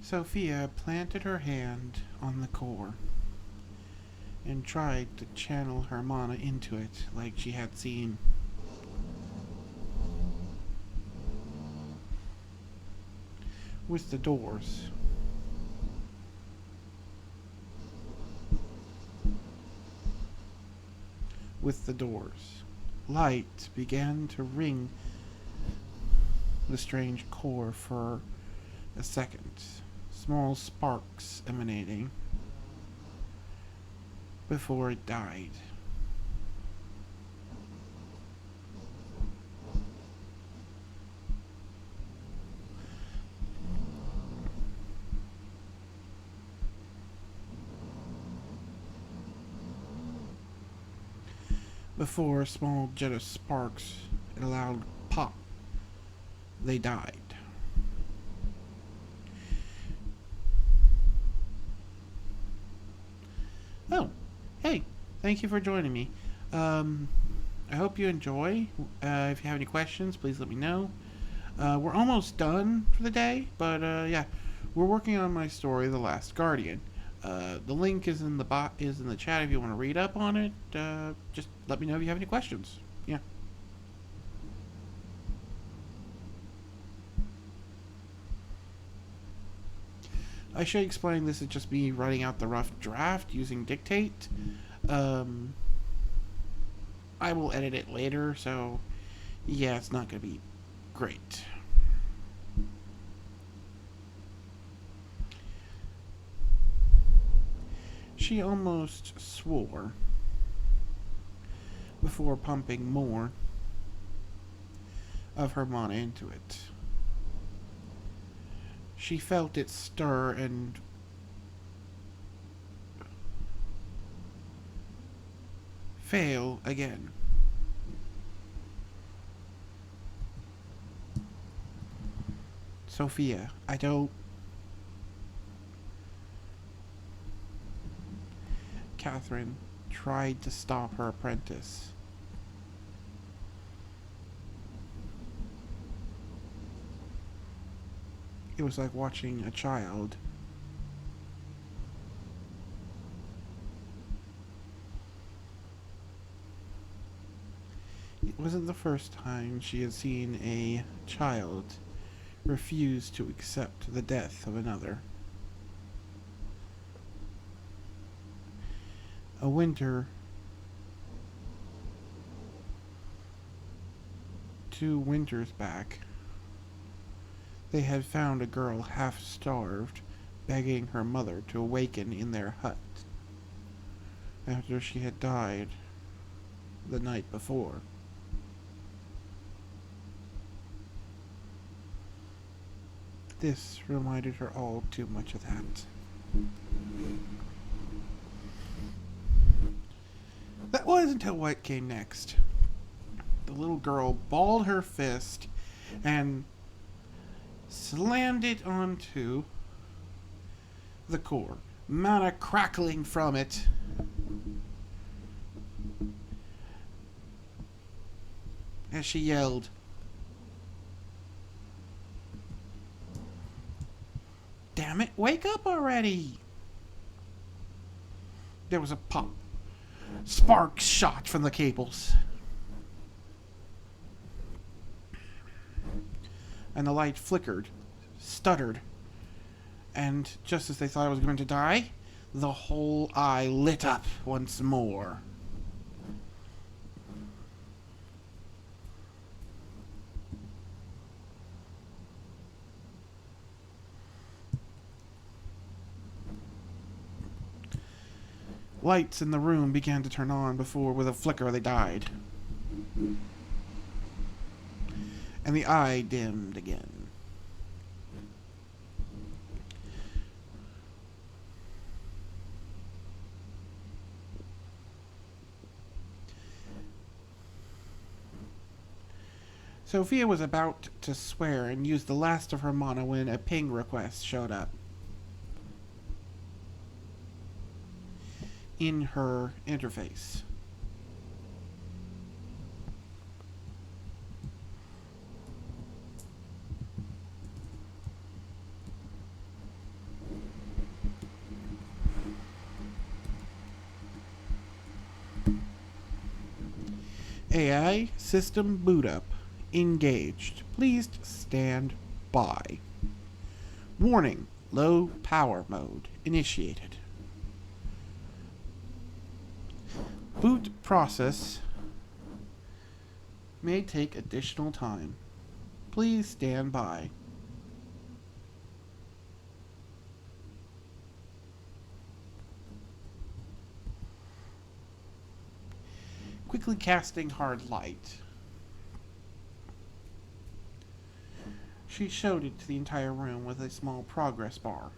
Sophia planted her hand on the core and tried to channel her mana into it like she had seen. With the doors. With the doors. Light began to ring the strange core for a second. Small sparks emanating before it died. Before a small jet of sparks, and a loud pop, they died. Oh, hey, thank you for joining me. I hope you enjoy. If you have any questions, please let me know. We're almost done for the day, but yeah, we're working on my story, The Last Guardian. The link is in the chat if you want to read up on it. Just let me know if you have any questions. Yeah. I should explain this is just me writing out the rough draft using Dictate. I will edit it later, so yeah, it's not going to be great. She almost swore before pumping more of her mana into it. She felt it stir and fail again. Sophia, I don't... Catherine tried to stop her apprentice. It was like watching a child. It wasn't the first time she had seen a child refuse to accept the death of another. A winter 2 winters back, they had found a girl half-starved, begging her mother to awaken in their hut after she had died the night before. This reminded her all too much of that. That wasn't until what came next. The little girl balled her fist and slammed it onto the core, mana crackling from it. As she yelled, "Damn it, wake up already!" There was a pop. Sparks shot from the cables. And the light flickered, stuttered, and just as they thought it was going to die, The whole eye lit up once more. Lights in the room began to turn on before, with a flicker, they died. And the eye dimmed again. Sophia was about to swear and use the last of her mana when a ping request showed up in her interface. AI system boot up. Engaged. Please stand by. Warning. Low power mode initiated. Boot process may take additional time. Please stand by. Quickly casting hard light. She showed it to the entire room with a small progress bar.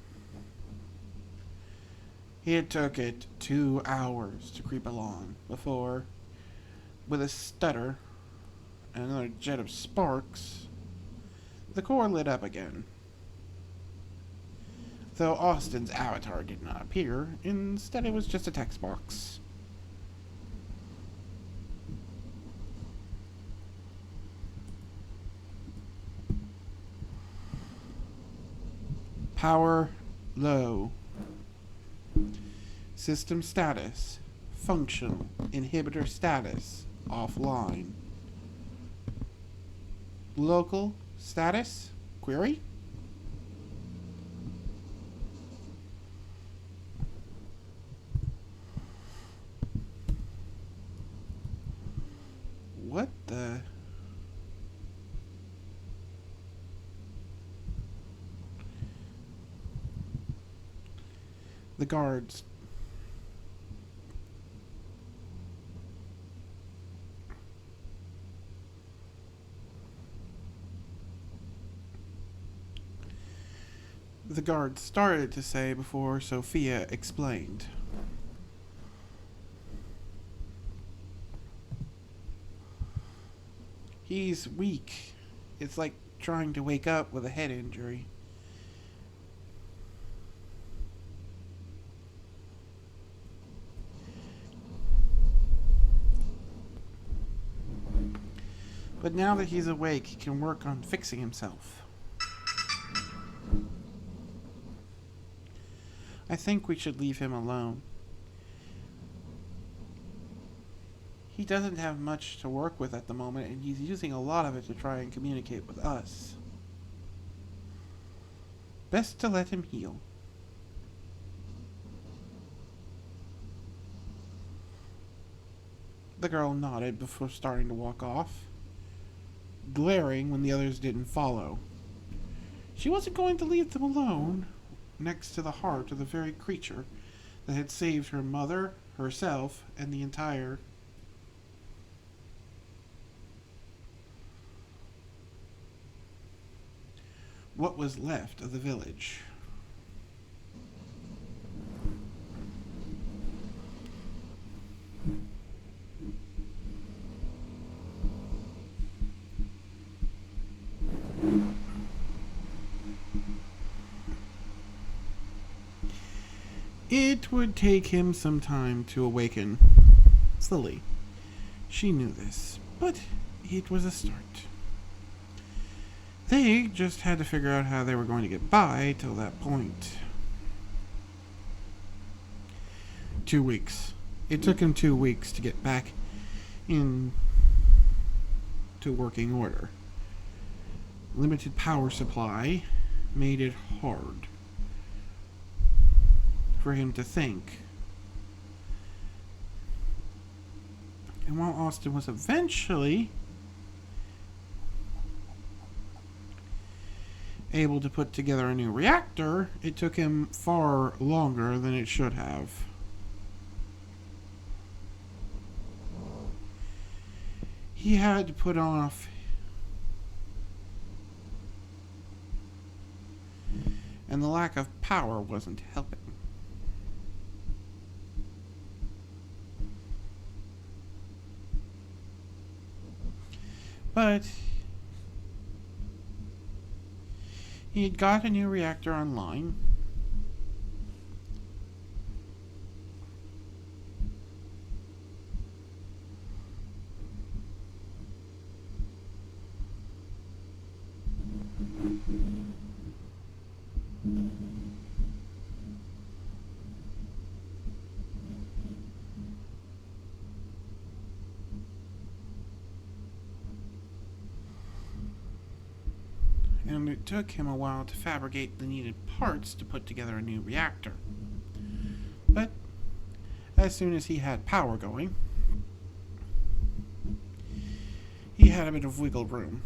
It took it 2 hours to creep along before, with a stutter and another jet of sparks, the core lit up again. Though Austin's avatar did not appear, instead it was just a text box. Power low. System status. Functional. Inhibitor status. Offline. Local status? Query? What the... The guards. The guards started to say before Sophia explained. He's weak. It's like trying to wake up with a head injury. But now that he's awake, he can work on fixing himself. I think we should leave him alone. He doesn't have much to work with at the moment, and he's using a lot of it to try and communicate with us. Best to let him heal. The girl nodded before starting to walk off, glaring when the others didn't follow. She wasn't going to leave them alone, next to the heart of the very creature that had saved her mother, herself, and the entire... what was left of the village. It would take him some time to awaken. Slowly. She knew this, but it was a start. They just had to figure out how they were going to get by till that point. 2 weeks. It took him 2 weeks to get back in to working order. Limited power supply made it hard for him to think. And while Austin was eventually able to put together a new reactor, it took him far longer than it should have. He had to put off, and the lack of power wasn't helping. But he had got a new reactor online. And it took him a while to fabricate the needed parts to put together a new reactor. But as soon as he had power going, he had a bit of wiggle room.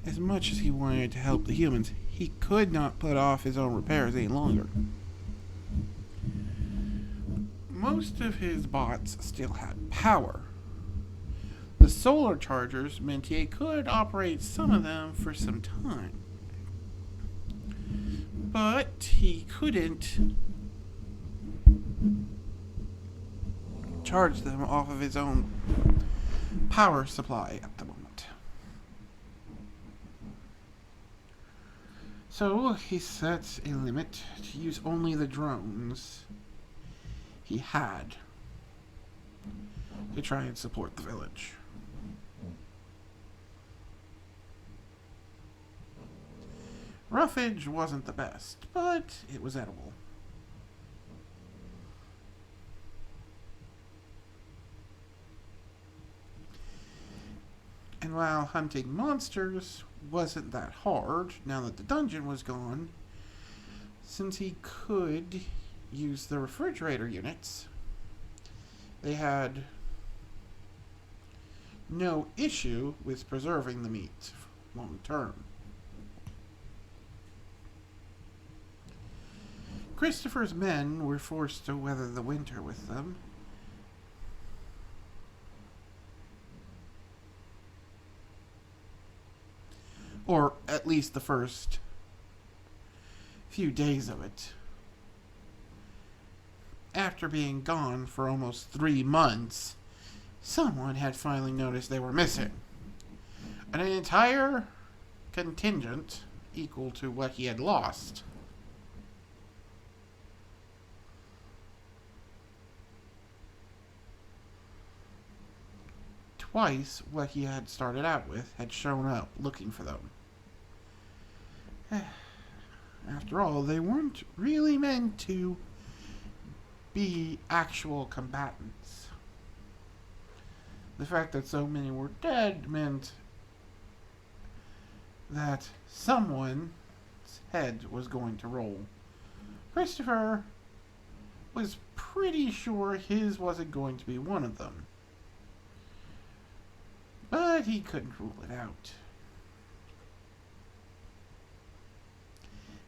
As much as he wanted to help the humans, he could not put off his own repairs any longer. Most of his bots still had power. The solar chargers meant he could operate some of them for some time. But he couldn't charge them off of his own power supply at the moment. So he set a limit to use only the drones he had to try and support the village. Roughage wasn't the best, but it was edible. And while hunting monsters wasn't that hard, now that the dungeon was gone, since he could use the refrigerator units, they had no issue with preserving the meat long term. Christopher's men were forced to weather the winter with them. Or at least the first few days of it. After being gone for almost 3 months, someone had finally noticed they were missing. An entire contingent equal to what he had lost. Twice what he had started out with had shown up looking for them. After all, they weren't really meant to be actual combatants. The fact that so many were dead meant that someone's head was going to roll. Christopher was pretty sure his wasn't going to be one of them. But he couldn't rule it out.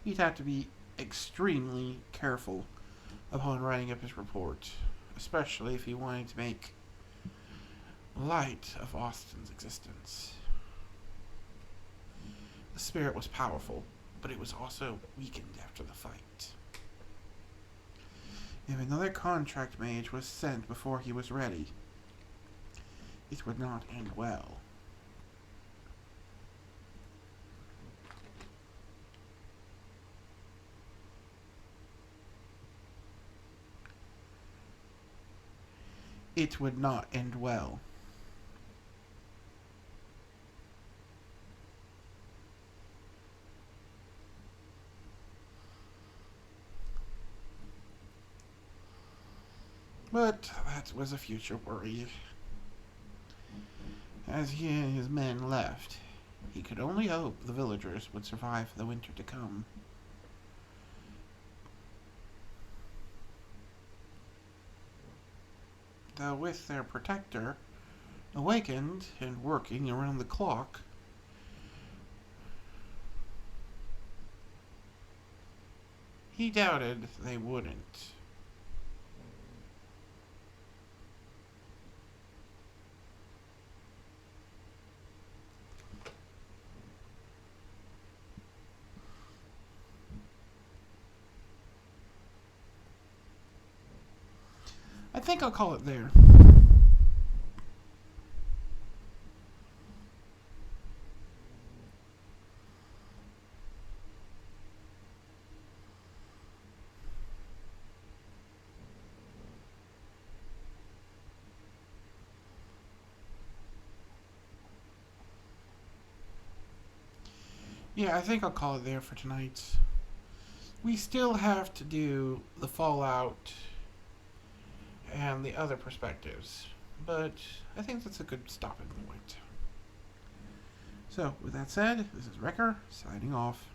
He'd have to be extremely careful upon writing up his report, especially if he wanted to make light of Austin's existence. The spirit was powerful, but it was also weakened after the fight. If another contract mage was sent before he was ready, it would not end well. It would not end well. But that was a future worry. As he and his men left, he could only hope the villagers would survive the winter to come. with their protector awakened and working around the clock, he doubted they wouldn't. I think I'll call it there. Yeah, I think I'll call it there for tonight. We still have to do the Fallout and the other perspectives, but I think that's a good stopping point. So, with that said, this is Wrecker signing off.